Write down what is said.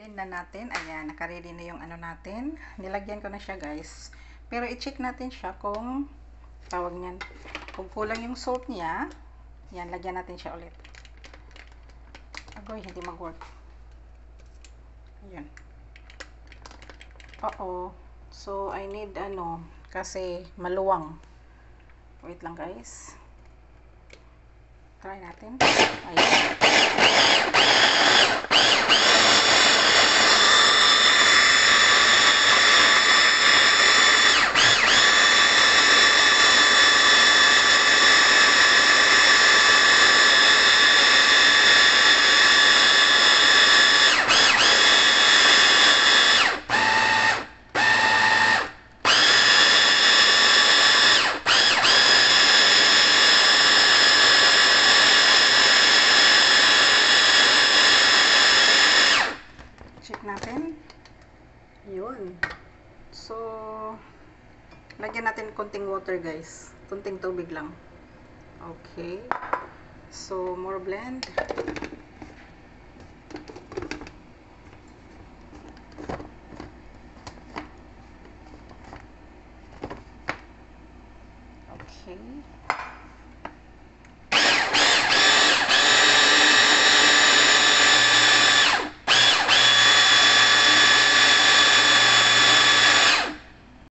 i-blend na natin. Ayan, naka-ready na yung ano natin. Nilagyan ko na siya, guys. Pero i-check natin siya kung tawag niyan. Kung kulang yung salt niya, yan, lagyan natin siya ulit. Agoy, hindi mag-work. Ayan. Oo. So, I need ano, kasi maluwang. Wait lang, guys. Try natin. Ayan. Check natin. Yun. So, lagyan natin konting water, guys. Konting tubig lang. Okay. So, more blend. Okay.